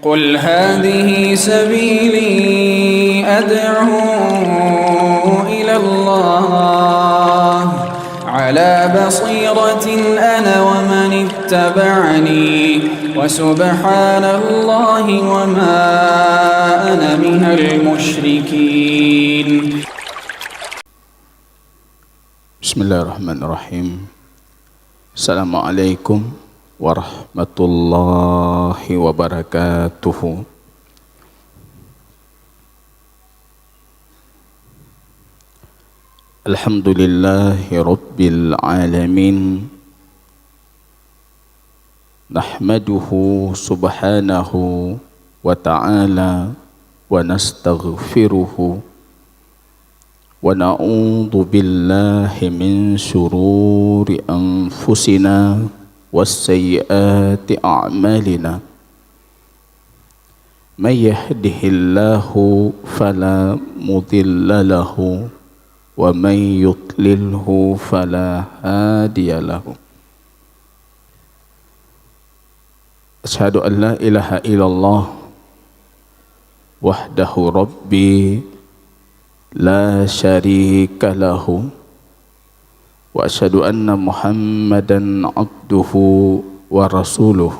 قل هذه سبيلي أدعو إلى الله على بصيرة أنا ومن اتبعني وسبحان الله وما أنا من المشركين. بسم الله الرحمن الرحيم. السلام عليكم warahmatullahi wabarakatuh. Alhamdulillahi rabbil alamin. Nahmaduhu subhanahu wa ta'ala wa nastaghfiruhu wa na'udzu billahi min syururi anfusina والسيئات أعمالنا من يهده الله فلا مضل له ومن يضلله فلا هادي له أشهد أن لا إله إلا الله وحده ربي لا شريك له وأشهد أن محمدًا عبده ورسوله.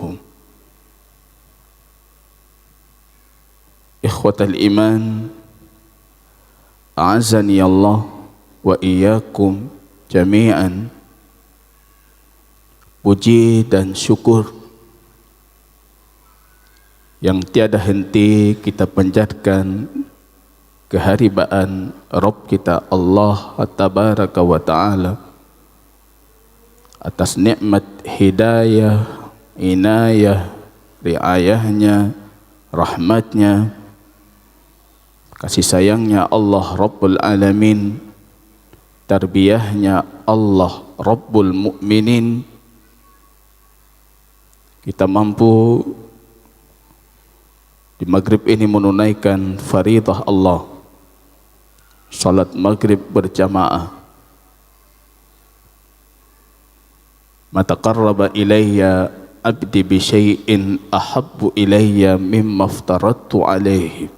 إخوة الإيمان أعزني الله وإياكم جميعا. Puji dan syukur yang tiada henti kita panjatkan keharibaan Rabb kita Allah Tabaraka wa Ta'ala atas nikmat hidayah, inayah, riayahnya, rahmatnya, kasih sayangnya Allah Rabbul Alamin, tarbiyahnya Allah Rabbul Mu'minin. Kita mampu di maghrib ini menunaikan faridah Allah, salat maghrib berjamaah. Ma taqarraba ilayya abdi bi syai'in ahabbu ilayya mimma aftaradtu alaihi.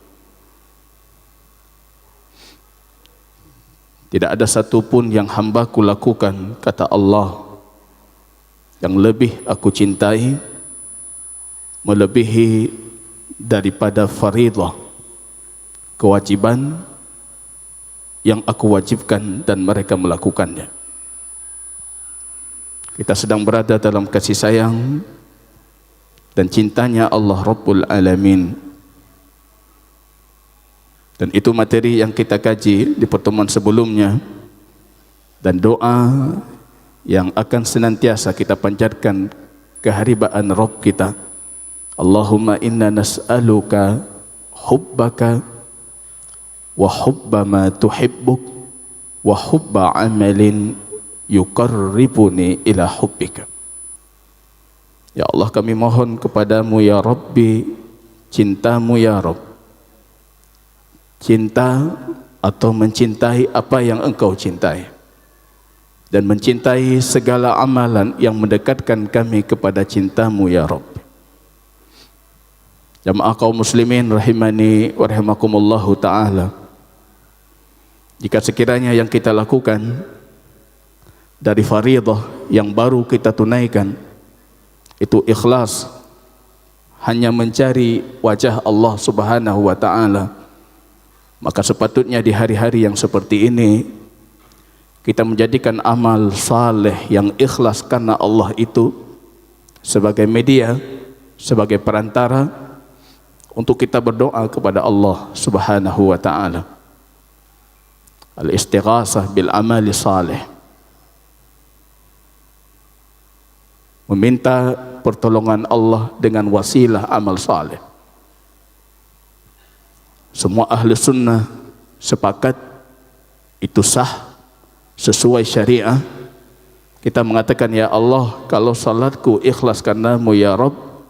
Tidak ada satu pun yang hambaku lakukan, kata Allah, yang lebih aku cintai melebihi daripada faridah, kewajiban yang aku wajibkan dan mereka melakukannya. Kita sedang berada dalam kasih sayang dan cintanya Allah Rabbul Alamin. Dan itu materi yang kita kaji di pertemuan sebelumnya, dan doa yang akan senantiasa kita panjatkan keharibaan Rabb kita. Allahumma inna nas'aluka hubbaka wa hubba ma tuhibbuk wa hubba amalin yuqarribuni ila hubbika. Ya Allah, kami mohon kepadamu ya Rabbi, cintamu ya Rabb, cinta atau mencintai apa yang engkau cintai, dan mencintai segala amalan yang mendekatkan kami kepada cintamu ya Rabb. Jamaah kaum muslimin rahimani wa rahimakumullahu ta'ala, jika sekiranya yang kita lakukan dari faridah yang baru kita tunaikan itu ikhlas, hanya mencari wajah Allah Subhanahu wa Ta'ala, maka sepatutnya di hari-hari yang seperti ini kita menjadikan amal saleh yang ikhlas karena Allah itu sebagai media, sebagai perantara untuk kita berdoa kepada Allah Subhanahu wa Ta'ala. Al-istighasah bil amali salih, meminta pertolongan Allah dengan wasilah amal saleh. Semua ahli sunnah sepakat itu sah, sesuai syariah. Kita mengatakan, ya Allah, kalau salatku ikhlas karenamu ya Rabb,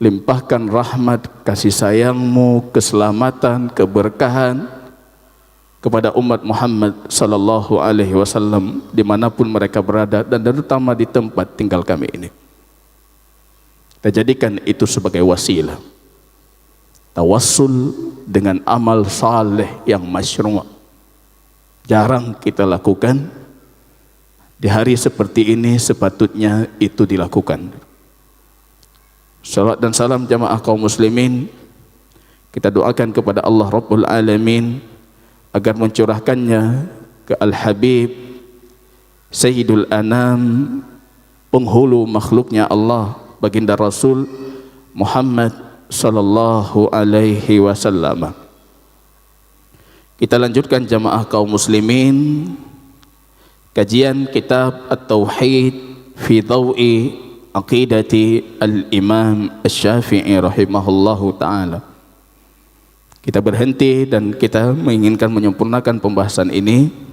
limpahkan rahmat, kasih sayangmu, keselamatan, keberkahan kepada umat Muhammad sallallahu alaihi wasallam dimanapun mereka berada, dan terutama di tempat tinggal kami ini. Kita jadikan itu sebagai wasilah. tawassul dengan amal saleh yang masyru'. Jarang kita lakukan. Di hari seperti ini sepatutnya itu dilakukan. Salawat dan salam jamaah kaum muslimin kita doakan kepada Allah Rabbul Alamin agar mencurahkannya ke Al-Habib Sayyidul Anam, penghulu makhluknya Allah, baginda Rasul Muhammad sallallahu alaihi wasallam. Kita lanjutkan jamaah kaum muslimin kajian kitab At-Tauhid fi Dhawi Aqidati Al-Imam Asy-Syafi'i rahimahullahu ta'ala. Kita berhenti dan kita menginginkan menyempurnakan pembahasan ini.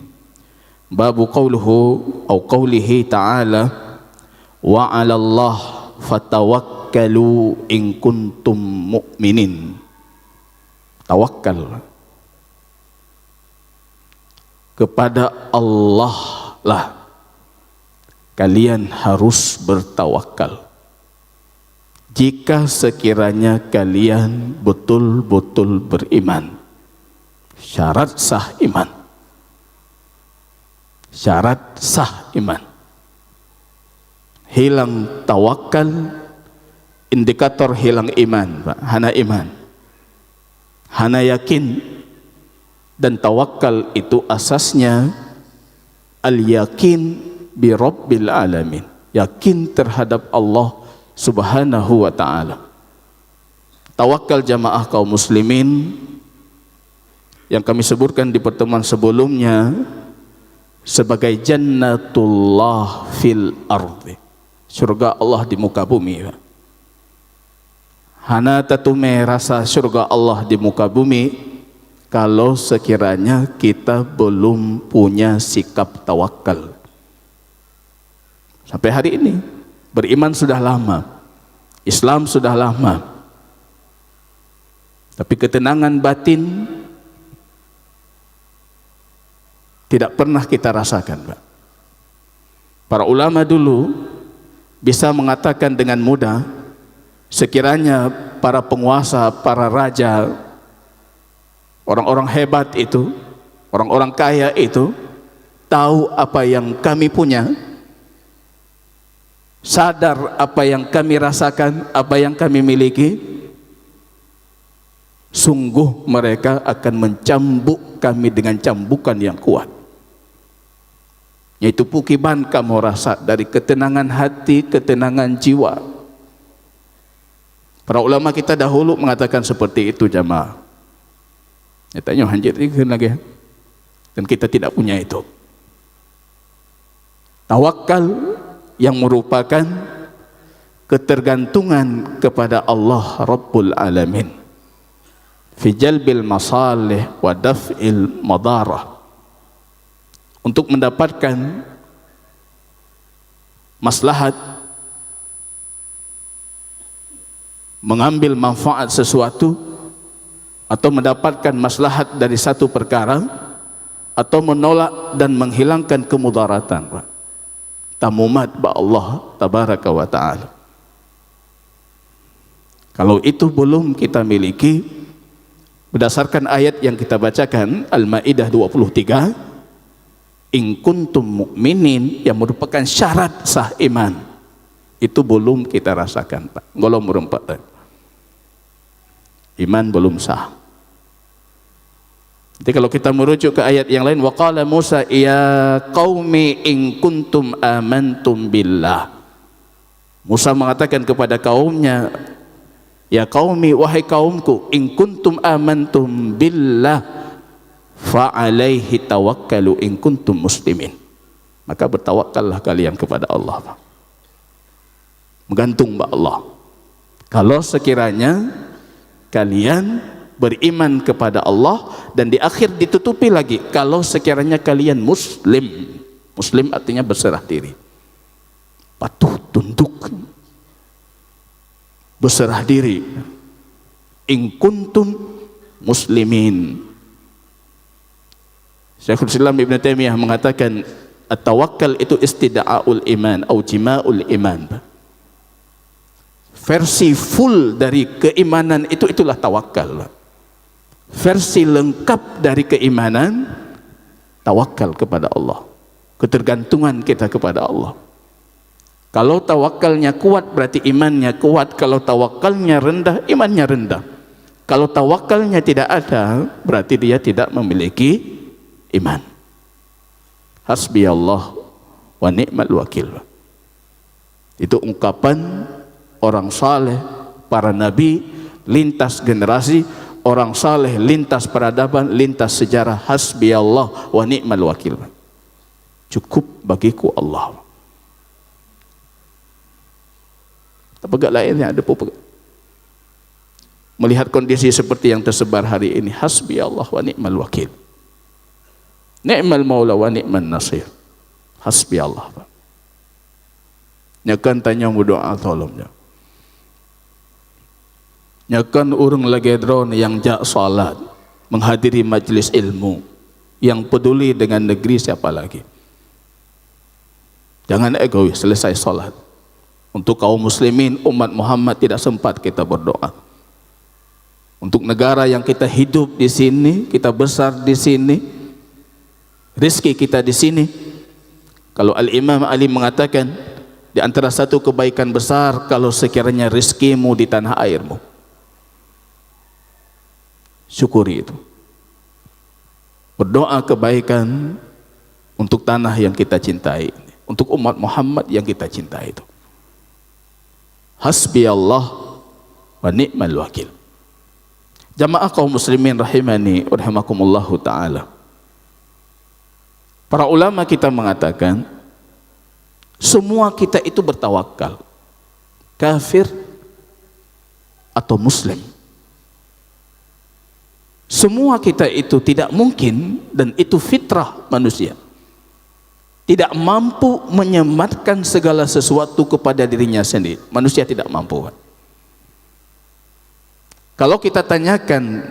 Babu qawluhu atau qawlihi ta'ala wa 'ala Allah fatawakkalu in kuntum mu'minin. Tawakkal kepada Allah lah kalian harus bertawakal jika sekiranya kalian betul-betul beriman. Syarat sah iman. Syarat sah iman. Hilang tawakal, indikator hilang iman, Pak. Hana iman, hana yakin. Dan tawakal itu asasnya al-yakin bi Rabbil Alamin, yakin terhadap Allah Subhanahu wa ta'ala. Tawakal jamaah kaum muslimin yang kami sebutkan di pertemuan sebelumnya sebagai jannatullah fil ardi, surga Allah di muka bumi. Hana tatume rasa surga Allah di muka bumi kalau sekiranya kita belum punya sikap tawakal. Sampai hari ini beriman sudah lama, Islam sudah lama, tapi ketenangan batin tidak pernah kita rasakan, Pak. Para ulama dulu bisa mengatakan dengan mudah, sekiranya para penguasa, para raja, orang-orang hebat itu, orang-orang kaya itu tahu apa yang kami punya, sadar apa yang kami rasakan, apa yang kami miliki, sungguh mereka akan mencambuk kami dengan cambukan yang kuat, yaitu pukiban kamu rasa dari ketenangan hati, ketenangan jiwa. Para ulama kita dahulu mengatakan seperti itu jamaah. Ya, tanya hanjir lagi, dan kita tidak punya itu. Tawakal yang merupakan ketergantungan kepada Allah Rabbul Alamin fi jalbil masalih wa daf'il madarah, untuk mendapatkan maslahat, mengambil manfaat sesuatu, atau mendapatkan maslahat dari satu perkara, atau menolak dan menghilangkan kemudaratan, Pak. Tamumat ba Allah tabaraka wa ta'ala. Kalau itu belum kita miliki, berdasarkan ayat yang kita bacakan Al-Maidah 23, in kuntum mu'minin, yang merupakan syarat sah iman, itu belum kita rasakan, Pak. Golong merempat, iman belum sah. Jadi kalau kita merujuk ke ayat yang lain, waqala Musa ya qaumi in kuntum amantum billah. Musa mengatakan kepada kaumnya, ya qaumi, wahai kaumku, in kuntum amantum billah fa alaihi tawakkalu in kuntum muslimin. Maka bertawakallah kalian kepada Allah, menggantung pada Allah. Kalau sekiranya kalian beriman kepada Allah, dan di akhir ditutupi lagi, kalau sekiranya kalian muslim. Muslim artinya berserah diri, patuh tunduk, berserah diri. In kuntum muslimin. Syekhul Islam Ibn Taimiyah mengatakan at-tawakkal itu istida'aul iman atau jima'ul iman. versi full dari keimanan itulah tawakal. Versi lengkap dari keimanan, tawakal kepada Allah, ketergantungan kita kepada Allah. Kalau tawakalnya kuat berarti imannya kuat, kalau tawakalnya rendah imannya rendah. Kalau tawakalnya tidak ada berarti dia tidak memiliki iman. Hasbiyallah wa ni'mal wakil. Itu ungkapan orang saleh, para nabi, lintas generasi, orang saleh lintas peradaban, lintas sejarah. Hasbiyallah wa ni'mal wakil. Cukup bagiku Allah. Pegang lainnya ada pegang. Melihat kondisi seperti yang tersebar hari ini, hasbiyallah wa ni'mal wakil. Ni'mal maula wa ni'man nasir. Hasbiyallah. Nyakan tanya doa tolongnya. Nyakan urung lagi drone yang jak salat, menghadiri majlis ilmu, yang peduli dengan negeri siapa lagi. Jangan egois, selesai salat. Untuk kaum muslimin, umat Muhammad tidak sempat kita berdoa. Untuk negara yang kita hidup di sini, kita besar di sini, rezeki kita di sini. Kalau Al-Imam Ali mengatakan, di antara satu kebaikan besar kalau sekiranya rezekimu di tanah airmu. Syukuri itu. Berdoa kebaikan untuk tanah yang kita cintai, untuk umat Muhammad yang kita cintai itu. Hasbiyallah wa ni'mal wakil. Jamaah kaum muslimin rahimani wa rahimakumullahu ta'ala. Para ulama kita mengatakan semua kita itu bertawakal, kafir atau muslim. Semua kita itu tidak mungkin, dan itu fitrah manusia, tidak mampu menyematkan segala sesuatu kepada dirinya sendiri. Manusia tidak mampu. Kalau kita tanyakan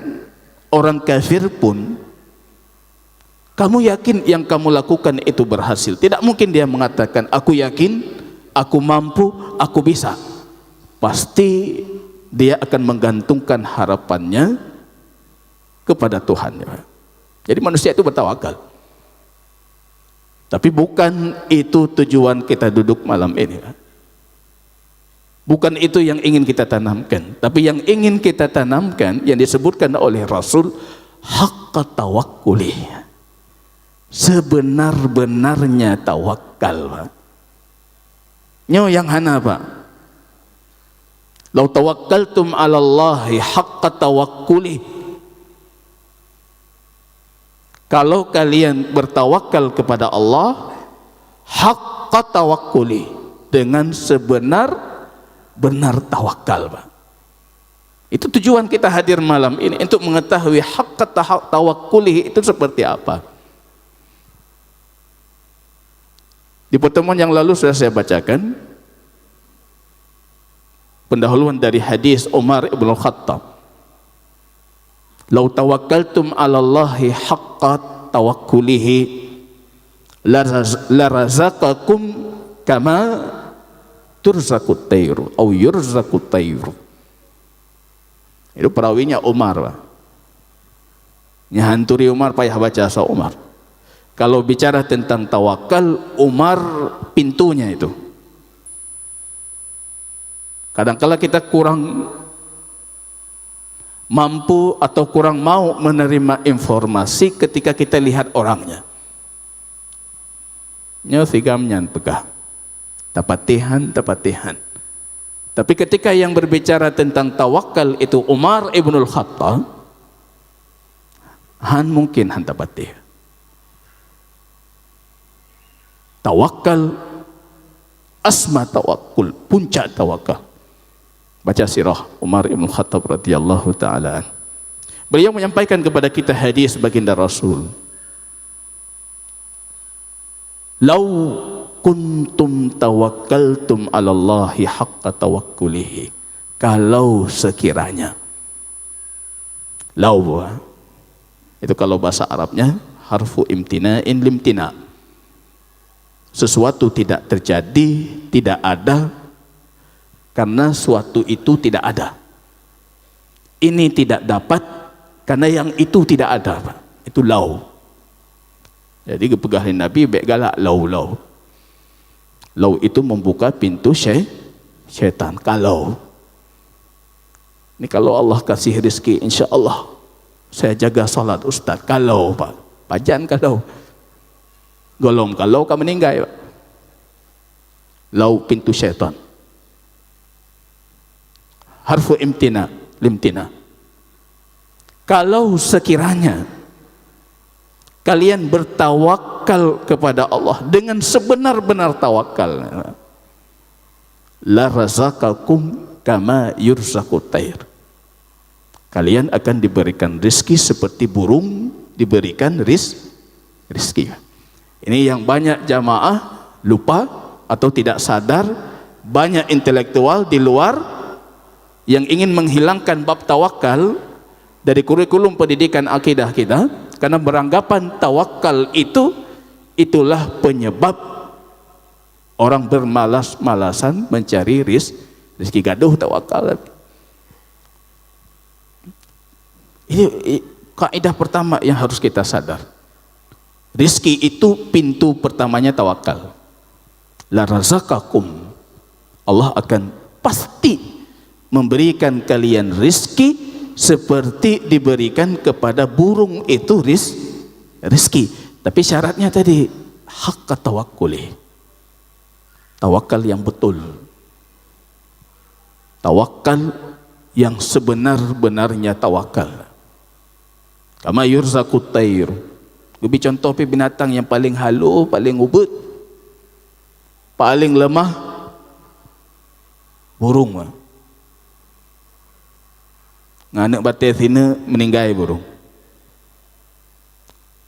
orang kafir pun, kamu yakin yang kamu lakukan itu berhasil? Tidak mungkin dia mengatakan, aku yakin, aku mampu, aku bisa. Pasti dia akan menggantungkan harapannya kepada Tuhan. Jadi manusia itu bertawakal. Tapi bukan itu tujuan kita duduk malam ini. Bukan itu yang ingin kita tanamkan. Tapi yang ingin kita tanamkan, yang disebutkan oleh Rasul, haqqa tawakkuli. Sebenar-benarnya tawakal. Nyo yang hana Pak. Lau tawakkaltum 'ala Allahi haqqa tawakkuli. Kalau kalian bertawakal kepada Allah haqqa tawakkuli, dengan sebenar-benar tawakal, Pak. Itu tujuan kita hadir malam ini, untuk mengetahui haqqa tawakkuli itu seperti apa. Di pertemuan yang lalu sudah saya bacakan pendahuluan dari hadis Umar ibn Khattab. Lau tawakkaltum 'ala Allahi haqqa tawakkulihi la razaqakum kama turzaqut tayru atau yurzaqut tayru. Itu perawinya Umar, Pak. Nyahanturi Umar payah baca sa Umar. Kalau bicara tentang tawakal, Umar pintunya itu. Kadang-kala kita kurang mampu atau kurang mau menerima informasi ketika kita lihat orangnya. Nyo sigamnyan pegah. Tapatihan. Tapi ketika yang berbicara tentang tawakal itu Umar ibnul Khattab, han mungkin han tapatih. Tawakal, asma tawakkul, puncak tawakal. Baca sirah Umar ibn Khattab radhiyallahu ta'ala. Beliau menyampaikan kepada kita hadis baginda Rasul. Lau kuntum tawakkaltum 'ala Allahi haqqa tawakkulihi. Kalau sekiranya. Lau itu kalau bahasa Arabnya harfu imtina'in limtina'. Sesuatu tidak terjadi, tidak ada, karena suatu itu tidak ada. Ini tidak dapat karena yang itu tidak ada, Pak. Itu lau. Jadi kepegahan Nabi baik galak lau. Lau itu membuka pintu syaitan. Kalau ini kalau Allah kasih rezeki, insya Allah saya jaga salat Ustaz. Kalau Pak, pajan kalau golong kalau kamu meninggal, Pak. Lau pintu syaitan. Harfu imtina, limtina. Kalau sekiranya kalian bertawakal kepada Allah dengan sebenar-benar tawakal, la razaqakum kama yurzaqut tayr. Kalian akan diberikan rezeki seperti burung diberikan rezeki. Ini yang banyak jamaah lupa atau tidak sadar, banyak intelektual di luar yang ingin menghilangkan bab tawakal dari kurikulum pendidikan akidah kita, karena beranggapan tawakal itulah penyebab orang bermalas-malasan mencari rezeki. Gaduh tawakal. Ini kaidah pertama yang harus kita sadar. Rezeki itu pintu pertamanya tawakal. La razaqakum, Allah akan pasti memberikan kalian rezeki seperti diberikan kepada burung itu rezeki. Tapi syaratnya tadi haqqa tawakkuli, tawakal yang betul, tawakal yang sebenar-benarnya tawakal. Kama yurzaqut tayr. Lebih contoh binatang yang paling halu, paling ubud, paling lemah, burung. Nganak batai sini meninggal burung.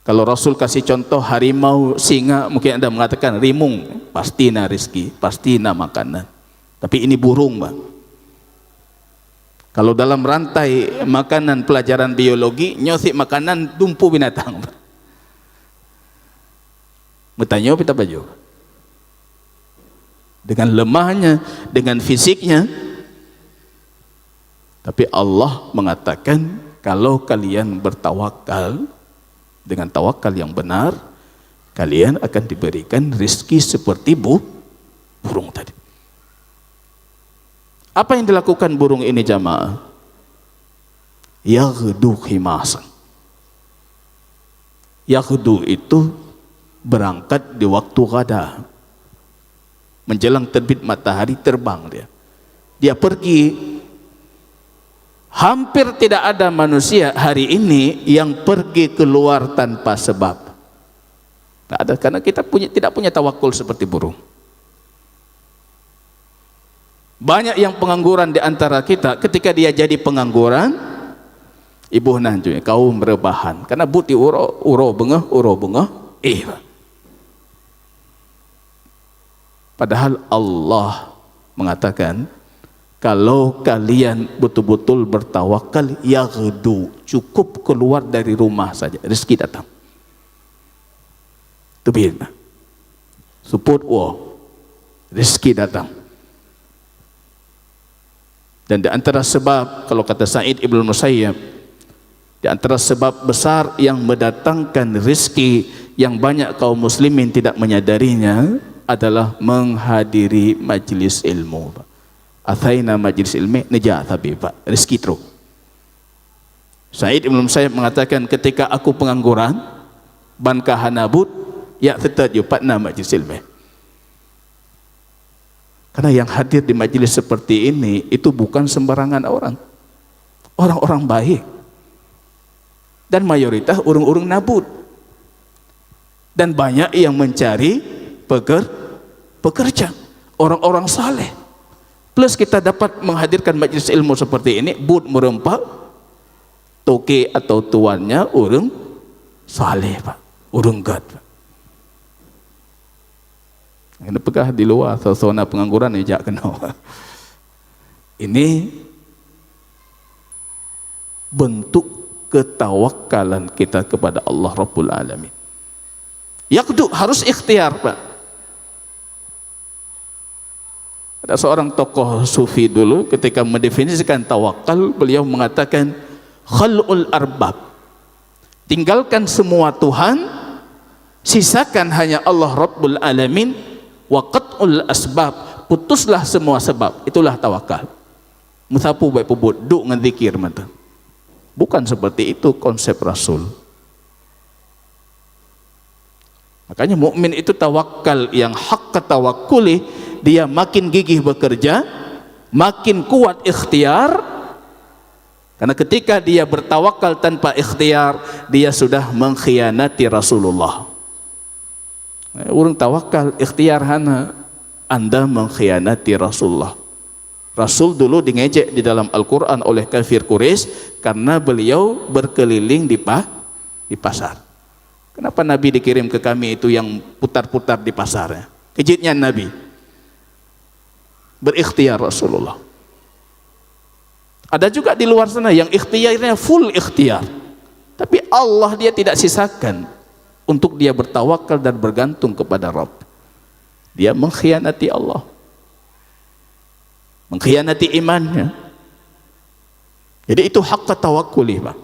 Kalau Rasul kasih contoh harimau, singa, mungkin Anda mengatakan rimung, pasti na rezeki, pasti na makanan. Tapi ini burung, Bang. Kalau dalam rantai makanan pelajaran biologi, nyosik makanan tumpu binatang, Bang. Bertanya kita baju. Dengan lemahnya, dengan fisiknya. Tapi Allah mengatakan kalau kalian bertawakal dengan tawakal yang benar, kalian akan diberikan rezeki seperti burung tadi. Apa yang dilakukan burung ini jamaah? Yaghdu khimasan. Yaghdu itu berangkat di waktu ghada, menjelang terbit matahari terbang dia. Dia pergi. Hampir tidak ada manusia hari ini yang pergi keluar tanpa sebab. Tidak ada, karena kita tidak punya tawakul seperti burung. Banyak yang pengangguran di antara kita, ketika dia jadi pengangguran, ibu nanjunya kaum rebahan, karena buti uro bengah. Padahal Allah mengatakan, kalau kalian betul-betul bertawakal, yaghdu, cukup keluar dari rumah saja, rezeki datang. Itu biar support rezeki datang. Dan di antara sebab, kalau kata Sa'id Ibn Musayyab, di antara sebab besar yang mendatangkan rezeki yang banyak kaum muslimin tidak menyadarinya adalah menghadiri majlis ilmu. Athaina majlis ilmi najah tapi Pak, rezeki terus. Sa'id Ibn Musayyab mengatakan, ketika aku pengangguran, ban kahanabut, ya tetap patna majlis ilmi. Karena yang hadir di majlis seperti ini itu bukan sembarangan orang. Orang-orang baik. Dan mayoritas orang-orang nabut. Dan banyak yang mencari pekerja, orang-orang saleh. Plus kita dapat menghadirkan majlis ilmu seperti ini, bud merempak, toke atau tuannya orang saleh, Pak, orang gad, Pak. Ini pegah di luar, zona pengangguran ini jak kenal. Ini bentuk ketawakalan kita kepada Allah Rabbul Alamin. Yaghdu harus ikhtiar, Pak. Ada seorang tokoh sufi dulu ketika mendefinisikan tawakal, beliau mengatakan khal'ul arbab, tinggalkan semua Tuhan, sisakan hanya Allah Rabbul Alamin, wa qat'ul asbab, putuslah semua sebab. Itulah tawakal. Musapu baik pubut duk dengan zikir mata. Bukan seperti itu konsep Rasul. Makanya mukmin itu tawakal yang hak tawakkuli, dia makin gigih bekerja, makin kuat ikhtiar. Karena ketika dia bertawakal tanpa ikhtiar, dia sudah mengkhianati Rasulullah. Orang tawakal ikhtiar hana, Anda mengkhianati Rasulullah. Rasul dulu dingejek di dalam Al-Quran oleh kafir Quraisy karena beliau berkeliling di pasar. Kenapa Nabi dikirim ke kami itu yang putar-putar di pasarnya? Kejitnya Nabi. Berikhtiar Rasulullah. Ada juga di luar sana yang ikhtiarnya full ikhtiar, tapi Allah dia tidak sisakan untuk dia bertawakal dan bergantung kepada Rabb. Dia mengkhianati Allah, mengkhianati imannya. Jadi itu hak tawakkuli, Pak.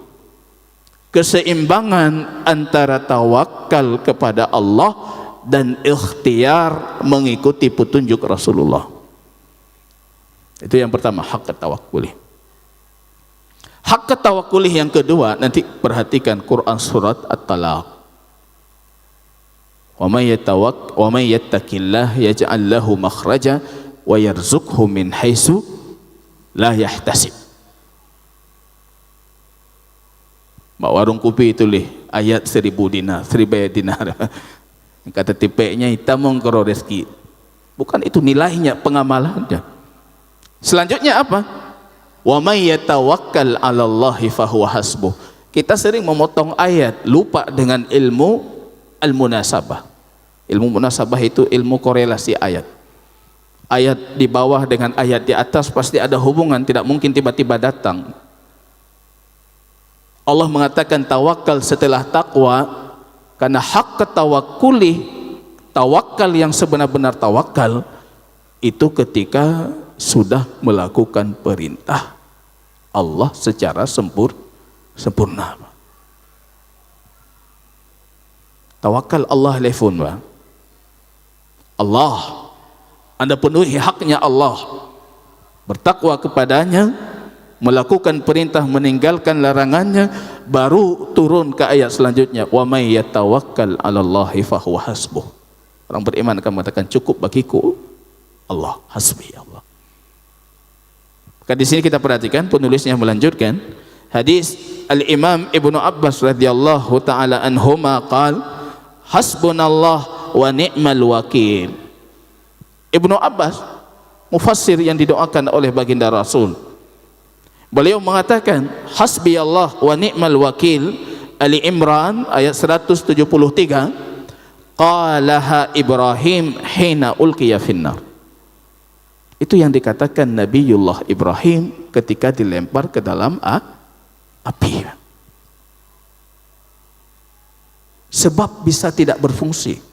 Keseimbangan antara tawakal kepada Allah dan ikhtiar mengikuti petunjuk Rasulullah. Itu yang pertama, hak tawakkuli. Hak tawakkuli yang kedua, nanti perhatikan Quran surat At-Talaq. Wa may yattaqillah yaj'al lahu makhraja wa yarzuqhu min haitsu la yahtasib. Mak warung kopi itu leh ayat 1000 dinar, 1000 dinar. Kata tipeknya hitam mengkoro rezeki. Bukan itu nilainya, pengamalannya. Selanjutnya apa? Wa may yatawakkal 'alallahi fahuwa hasbuh. Kita sering memotong ayat, lupa dengan ilmu al-munasabah. Ilmu munasabah itu ilmu korelasi ayat. Ayat di bawah dengan ayat di atas pasti ada hubungan, tidak mungkin tiba-tiba datang. Allah mengatakan tawakal setelah takwa, karena hak tawakkuli, tawakal yang sebenar-benar tawakal itu ketika sudah melakukan perintah Allah secara sempurna. Tawakal Allah telefon, Pak. Allah, Anda penuhi haknya Allah, bertakwa kepadanya, melakukan perintah, meninggalkan larangannya, baru turun ke ayat selanjutnya, wa may yatawakkal 'alallahi fahuwa hasbuh. Orang beriman akan mengatakan cukup bagiku Allah, hasbi Allah. Maka di sini kita perhatikan penulisnya melanjutkan hadis Al-Imam Ibnu Abbas radhiyallahu taala anhuma qaal hasbunallah wa ni'mal wakil. Ibnu Abbas mufassir yang didoakan oleh baginda Rasul, beliau mengatakan hasbi Allah wa ni'mal wakil. Ali Imran ayat 173, qalaha Ibrahim hina ulqiya finnar. Itu yang dikatakan Nabiullah Ibrahim ketika dilempar ke dalam api. Sebab bisa tidak berfungsi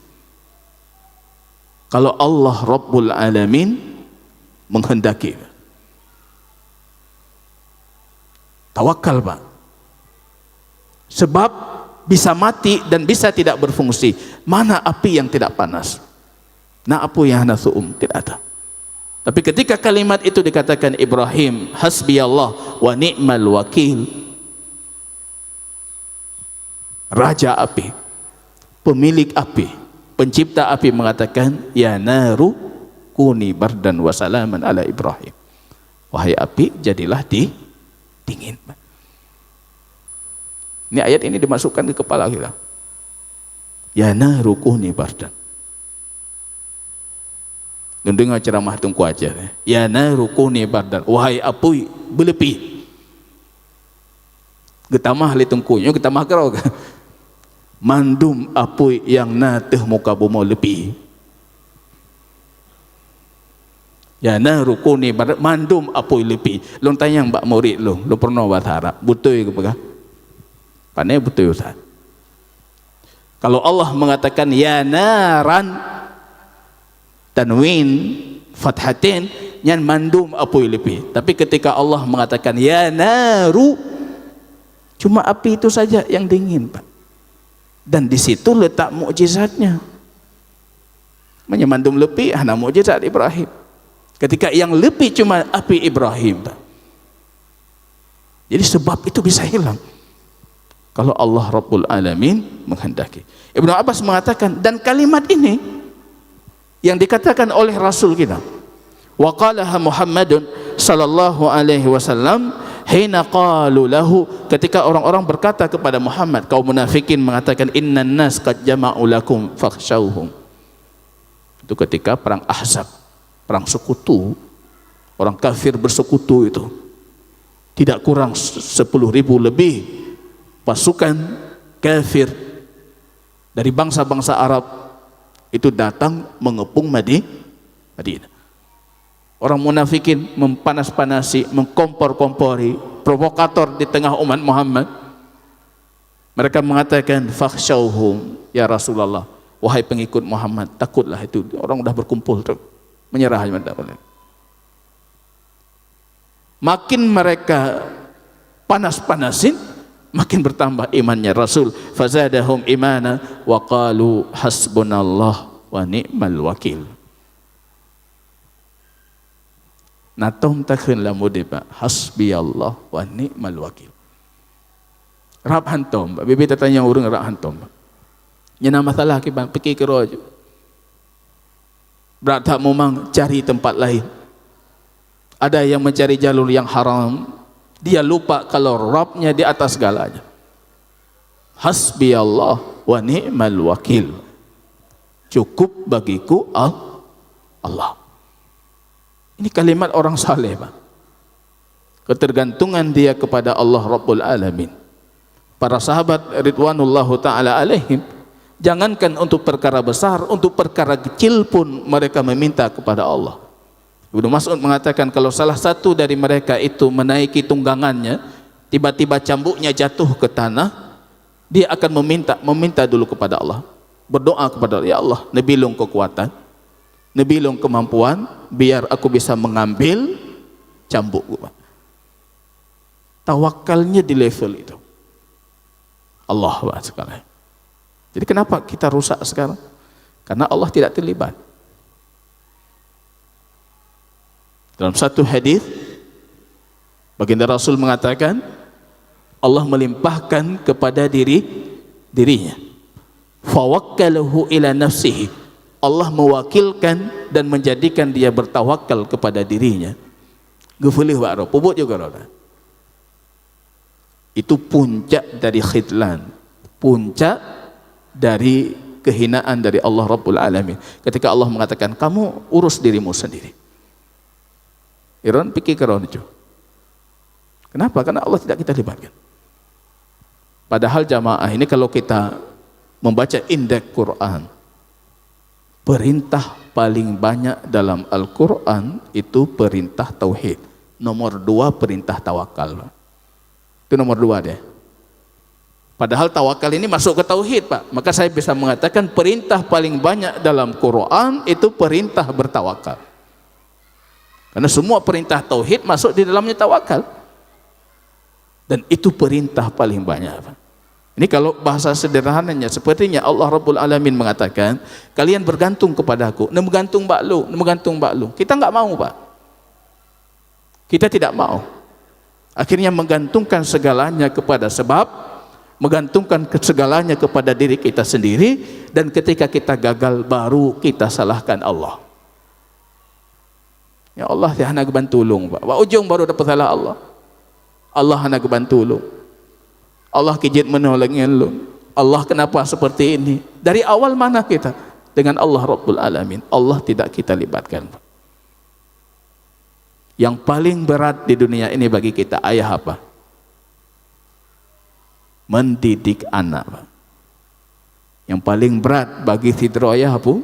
kalau Allah Rabbul Alamin menghendaki. Tawakal, Pak. Sebab bisa mati dan bisa tidak berfungsi. Mana api yang tidak panas? Nah, apa yang hana su'um? Tidak ada. Tapi ketika kalimat itu dikatakan Ibrahim, hasbi Allah wa ni'mal wakil, raja api, pemilik api, pencipta api mengatakan, ya naru kuni bardan wa salaman ala Ibrahim. Wahai api, jadilah dingin. Ini ayat ini dimasukkan ke kepala kita. Ya naru kuni bardan. Dan dengar ceramah tungku aja. Ya naru kuni bardan. Wahai api, belepi. Getamah li tungkunya, getamah kerau. Mandum api yang nateh muka bumi lepi. Ya naru kuni bardan. Mandum api lepi. Long tanya mbak murid lo pernah bahasa Arab. Betul ke apa? Pandai betul Ustaz. Kalau Allah mengatakan ya naran tanwin fathatin nyan mandum apoi lebih. Tapi ketika Allah mengatakan ya naru, cuma api itu saja yang dingin, Pak. Dan di situ letak mukjizatnya. Menyemandum lebih hana mukjizat Ibrahim. Ketika yang lebih cuma api Ibrahim, Pak. Jadi sebab itu bisa hilang kalau Allah Rabbul Alamin menghendaki. Ibnu Abbas mengatakan, dan kalimat ini yang dikatakan oleh Rasul kita, wa qalaha Muhammadun sallallahu alaihi wasallam hina qalu lahu, ketika orang-orang berkata kepada Muhammad, kaum munafikin mengatakan innan nas qad jama'u lakum fakhshawhum. Itu ketika perang Ahzab, perang sekutu, orang kafir bersekutu itu tidak kurang 10.000 lebih pasukan kafir dari bangsa-bangsa Arab itu datang mengepung Madinah. Orang munafikin mempanas-panasi, mengkompor-kompori, provokator di tengah umat Muhammad. Mereka mengatakan fakhshawhum ya Rasulullah, wahai pengikut Muhammad, takutlah itu orang sudah berkumpul tuh, menyerah aja. Makin mereka panas-panasin, makin bertambah imannya Rasul. Fazadahum imana wa qalu hasbunallah wa ni'mal wakil. Natom takhin lamudi Pak, hasbiyallah wa ni'mal wakil. Rab hantom, bibi tanya urang rab hantom. Nyana masalah ki Bang, pergi ke rojo. Berat tak memang cari tempat lain. Ada yang mencari jalur yang haram, dia lupa kalau Rabbnya di atas segalanya. Hasbiyallah wa ni'mal wakil. Cukup bagiku Allah. Ini kalimat orang saleh, Pak. Ketergantungan dia kepada Allah Rabbul Alamin. Para sahabat ridwanullahu ta'ala alaihim, jangankan untuk perkara besar, untuk perkara kecil pun mereka meminta kepada Allah. Ibnu Mas'ud mengatakan kalau salah satu dari mereka itu menaiki tunggangannya, tiba-tiba cambuknya jatuh ke tanah, dia akan meminta dulu kepada Allah, berdoa kepada Allah, ya Allah, nabilung kekuatan, nabilung kemampuan, biar aku bisa mengambil cambukku. Tawakalnya di level itu. Allah sekali. Jadi kenapa kita rusak sekarang? Karena Allah tidak terlibat. Dalam satu hadis, baginda Rasul mengatakan, Allah melimpahkan kepada dirinya. Fawakkalahu ila nafsihi. Allah mewakilkan dan menjadikan dia bertawakal kepada dirinya. Gufulih wa'ro, puput juga roda. Itu puncak dari khidlan, puncak dari kehinaan dari Allah Rabbul Alamin. Ketika Allah mengatakan, kamu urus dirimu sendiri. Iron pikir keron itu. Kenapa? Karena Allah tidak kita libatkan. Padahal jamaah ini kalau kita membaca indeks Quran, perintah paling banyak dalam Al-Quran itu perintah tauhid. Nomor 2 perintah tawakal. Itu nomor 2 deh. Padahal tawakal ini masuk ke tauhid, Pak. Maka saya bisa mengatakan perintah paling banyak dalam Quran itu perintah bertawakal. Karena semua perintah tauhid masuk di dalamnya tawakal. Dan itu perintah paling banyak, Pak. Ini kalau bahasa sederhananya, sepertinya Allah Rabbul Alamin mengatakan, kalian bergantung kepada aku, bergantung mbak lu. Kita enggak mau, Pak. Kita tidak mau. Akhirnya menggantungkan segalanya kepada sebab, menggantungkan segalanya kepada diri kita sendiri, dan ketika kita gagal baru kita salahkan Allah. Ya Allah, dia hana gebantulung, Pak. Wa ujung baru dapat salah Allah. Allah hana gebantulung. Allah kijit menolongin lu. Allah kenapa seperti ini? Dari awal mana kita dengan Allah Rabbul Alamin? Allah tidak kita libatkan. Yang paling berat di dunia ini bagi kita ayah apa? Mendidik anak, Pak. Yang paling berat bagi fitro ayah apa?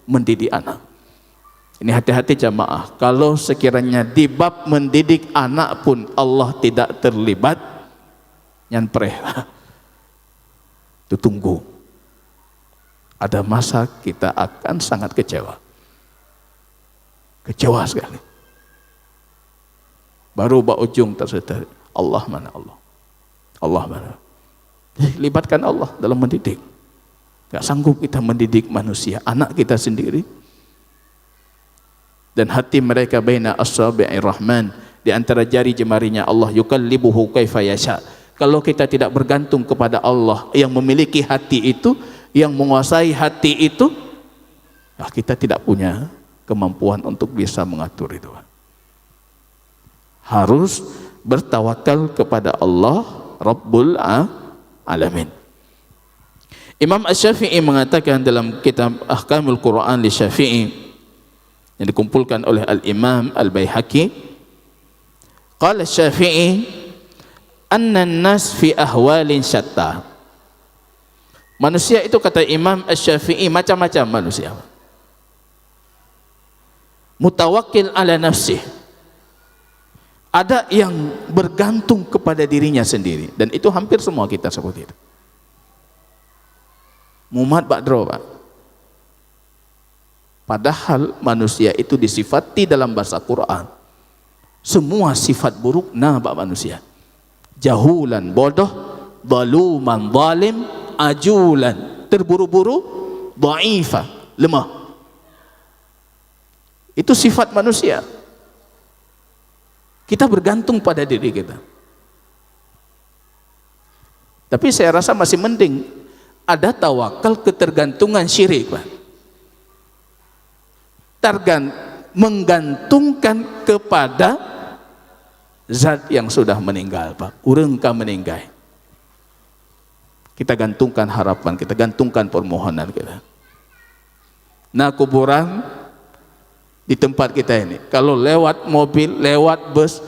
Mendidik anak. Ini hati-hati jamaah, kalau sekiranya di bab mendidik anak pun Allah tidak terlibat, nyanpreh, itu tunggu. Ada masa kita akan sangat kecewa. Kecewa sekali. Baru ujung tersetar, Allah mana Allah? Allah mana? Libatkan Allah dalam mendidik. Gak sanggup kita mendidik manusia, anak kita sendiri. Dan hati mereka baina asabi'ir rahman, di antara jari jemarinya Allah, yukallibuhu kaifa yasha. Kalau kita tidak bergantung kepada Allah yang memiliki hati itu, yang menguasai hati itu, ya kita tidak punya kemampuan untuk bisa mengatur itu. Harus bertawakal kepada Allah Rabbul Alamin. Imam Asy-Syafi'i mengatakan dalam kitab Ahkamul Quran li Syafi'i yang dikumpulkan oleh Al-Imam Al-Baihaqi, qala Syafi'i anna an-nas fi ahwalin syatta. Manusia itu, kata Imam Asy-Syafi'i, macam-macam manusia. Mutawakkil ala nafsih. Ada yang bergantung kepada dirinya sendiri, dan itu hampir semua kita seperti itu. Muhammad Badro, Pak. Padahal manusia itu disifati dalam bahasa Quran semua sifat buruk Pak manusia. Jahulan, bodoh, zaluman, zalim, ajulan, terburu-buru, dhaifah, lemah. Itu sifat manusia. Kita bergantung pada diri kita. Tapi saya rasa masih mending ada tawakal ketergantungan syirik, Pak. Menggantungkan kepada zat yang sudah meninggal, Pak. Urang ka meninggal. Kita gantungkan harapan, kita gantungkan permohonan kita. Nah, kuburan di tempat kita ini, kalau lewat mobil, lewat bus,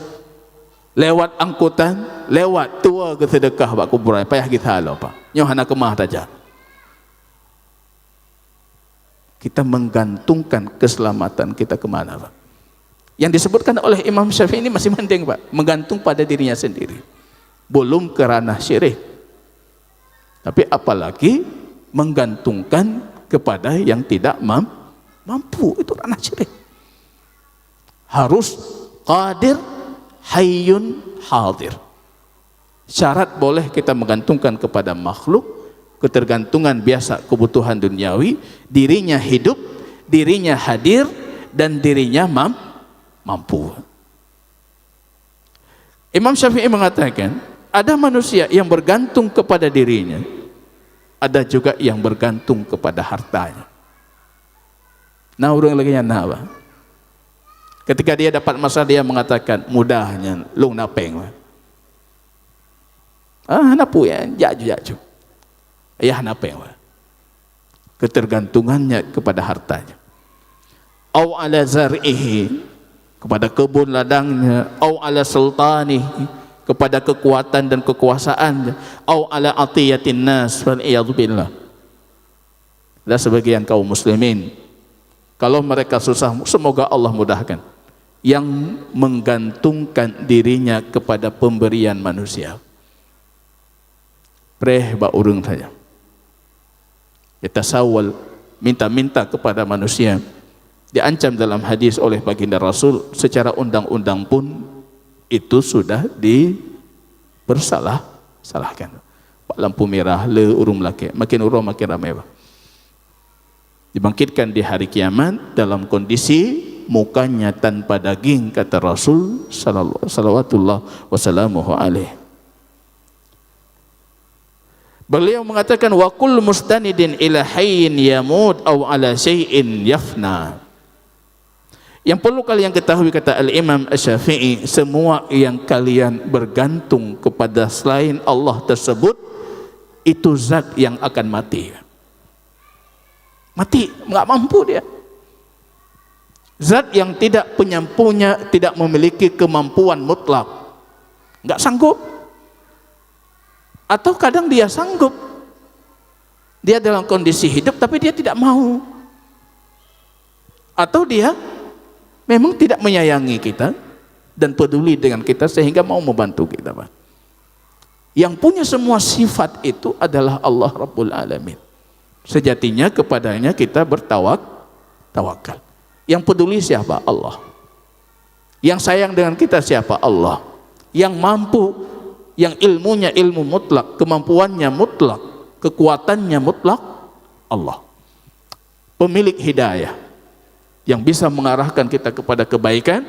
lewat angkutan, lewat tua ke sedekah Pak kuburan, payah kita halau, Pak. Nyohana kemah saja. Kita menggantungkan keselamatan kita kemana, Pak? Yang disebutkan oleh Imam Syafi'i ini masih penting, Pak. Menggantung pada dirinya sendiri. Belum ke ranah syirik. Tapi apalagi menggantungkan kepada yang tidak mampu. Itu ranah syirik. Harus qadir, hayyun, hadir. Syarat boleh kita menggantungkan kepada makhluk, ketergantungan biasa, kebutuhan duniawi, dirinya hidup, dirinya hadir, dan dirinya mampu. Imam Syafi'i mengatakan, ada manusia yang bergantung kepada dirinya, ada juga yang bergantung kepada hartanya. Nah, orang lagi yang apa? Ketika dia dapat masalah, dia mengatakan, mudahnya lung napeng. Napu ya, jaju. Ayah napeng. Ketergantungannya kepada hartanya. Au ala zar'ihi, kepada kebun ladangnya, au ala sultanihi, kepada kekuatan dan kekuasaannya, au ala atiyatin nas, wal iyadzu billah. Dan sebagian kaum muslimin, kalau mereka susah, semoga Allah mudahkan, yang menggantungkan dirinya kepada pemberian manusia. Preh ba urang saja. Kita sawal, minta-minta kepada manusia. Diancam dalam hadis oleh baginda Rasul, secara undang-undang pun itu sudah dipersalahkan. Pak lampu merah le urung laki, makin urung makin ramai, Pak. Dibangkitkan di hari kiamat dalam kondisi mukanya tanpa daging, kata Rasul sallallahu wasallamuhu alaihi. Beliau mengatakan, wa kull mustanidin ila hayyin yamut aw ala syai'in yafna. Yang perlu kalian ketahui, kata Al-Imam Asy-Syafi'i, semua yang kalian bergantung kepada selain Allah tersebut, itu zat yang akan mati. Mati, enggak mampu dia. Zat yang tidak penyampunya, tidak memiliki kemampuan mutlak, enggak sanggup. Atau kadang dia sanggup, dia dalam kondisi hidup tapi dia tidak mau. Atau dia memang tidak menyayangi kita dan peduli dengan kita sehingga mau membantu kita, Pak. Yang punya semua sifat itu adalah Allah Rabbul Alamin. Sejatinya kepadanya kita bertawakal. Yang peduli siapa? Allah. Yang sayang dengan kita siapa? Allah. Yang mampu, yang ilmunya ilmu mutlak, kemampuannya mutlak, kekuatannya mutlak, Allah. Pemilik hidayah yang bisa mengarahkan kita kepada kebaikan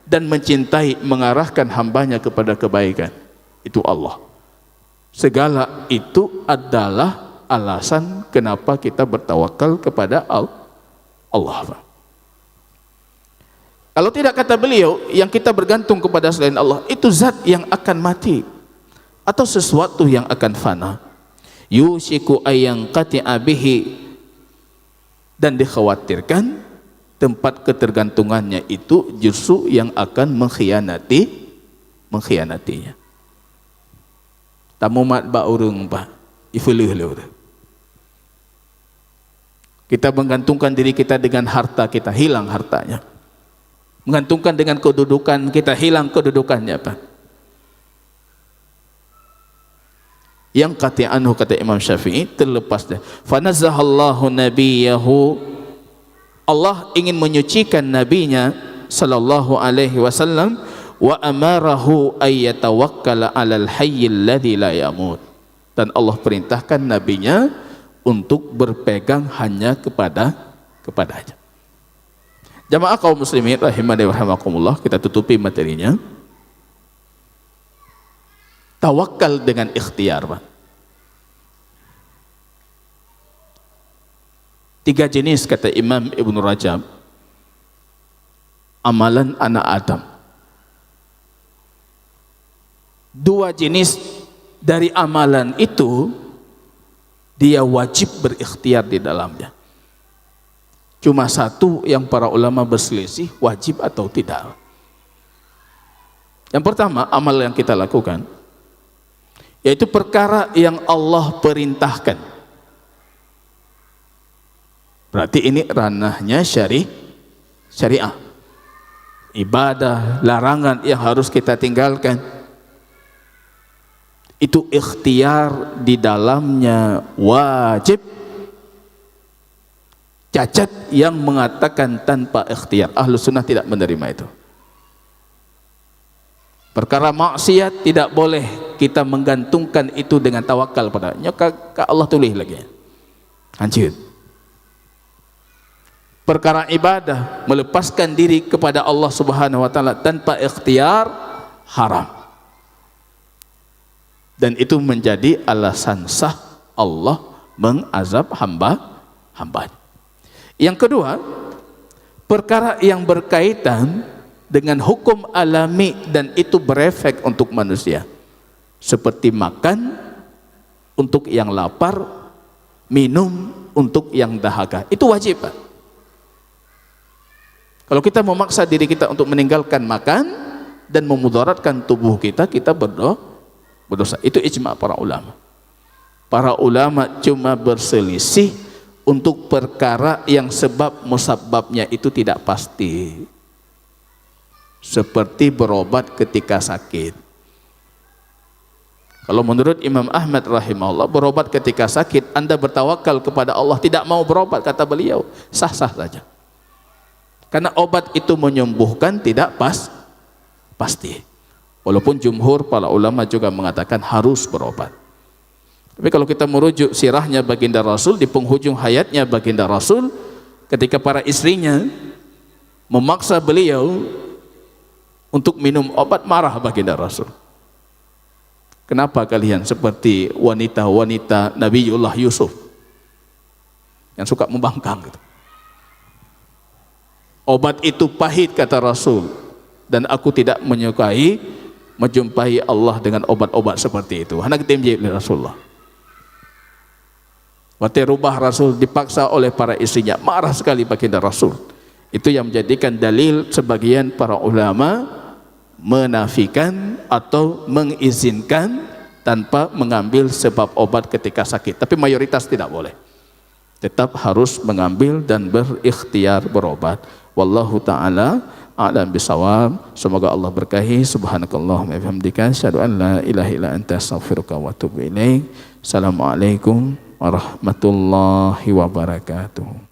dan mencintai mengarahkan hambanya kepada kebaikan, itu Allah. Segala itu adalah alasan kenapa kita bertawakal kepada Allah. Kalau tidak, kata beliau, yang kita bergantung kepada selain Allah itu zat yang akan mati atau sesuatu yang akan fana. Yushiku ayang qati'a bihi, dan dikhawatirkan tempat ketergantungannya itu justru yang akan mengkhianatinya. Tamu mat ba urung pa ifuluh leuh. Kita menggantungkan diri kita dengan harta kita, hilang hartanya. Menggantungkan dengan kedudukan kita, hilang kedudukannya, Pak. Yang qati'anhu, kata Imam Syafi'i, terlepas dari fanazzahallahu nabiyahu, Allah ingin menyucikan nabinya sallallahu alaihi wasallam, wa amarahu ayyatawakkala 'alal hayyil ladzi la yamut, dan Allah perintahkan nabinya untuk berpegang hanya kepadanya. Jamaah kaum muslimin rahimani wa rahimakumullah, kita tutupi materinya. Tawakal dengan ikhtiar, Pak. 3 jenis, kata Imam Ibnu Rajab, amalan anak Adam. 2 jenis dari amalan itu dia wajib berikhtiar di dalamnya. Cuma 1 yang para ulama berselisih, wajib atau tidak. Yang pertama, amal yang kita lakukan, yaitu perkara yang Allah perintahkan. Berarti ini ranahnya syariah. Ibadah, larangan yang harus kita tinggalkan, itu ikhtiar di dalamnya wajib. Cacat yang mengatakan tanpa ikhtiar, Ahlus Sunnah tidak menerima itu. Perkara maksiat tidak boleh kita menggantungkan itu dengan tawakal padanya. Allah tulis lagi, hancur. Perkara ibadah, melepaskan diri kepada Allah Subhanahu wa taala tanpa ikhtiar, haram. Dan itu menjadi alasan sah Allah mengazab hamba-hambanya. Yang kedua, perkara yang berkaitan dengan hukum alami dan itu berefek untuk manusia, seperti makan untuk yang lapar, minum untuk yang dahaga, itu wajib, Pak. Kalau kita memaksa diri kita untuk meninggalkan makan dan memudaratkan tubuh kita, kita berdosa. Itu ijma' para ulama. Para ulama cuma berselisih untuk perkara yang sebab musababnya itu tidak pasti, seperti berobat ketika sakit. Kalau menurut Imam Ahmad rahimahullah, berobat ketika sakit, Anda bertawakal kepada Allah, tidak mau berobat, kata beliau, sah-sah saja. Karena obat itu menyembuhkan tidak pasti. Walaupun jumhur para ulama juga mengatakan harus berobat. Tapi kalau kita merujuk sirahnya baginda Rasul, di penghujung hayatnya baginda Rasul, ketika para istrinya memaksa beliau untuk minum obat, marah baginda Rasul. Kenapa kalian seperti wanita-wanita Nabiullah Yusuf yang suka membangkang gitu. Obat itu pahit, kata Rasul, dan aku tidak menyukai menjumpai Allah dengan obat-obat seperti itu. Hendak temjib oleh Rasulullah. Waktu rubah Rasul dipaksa oleh para istrinya, marah sekali baginda Rasul. Itu yang menjadikan dalil sebagian para ulama menafikan atau mengizinkan tanpa mengambil sebab obat ketika sakit. Tapi mayoritas tidak boleh. Tetap harus mengambil dan berikhtiar berobat. Wallahu ta'ala a'lam bisawab. Semoga Allah berkahi. Subhanakallahumma wa bihamdika asyhadu an la ilaha illa anta astaghfiruka wa atubu ilaik. Assalamualaikum warahmatullahi wabarakatuh.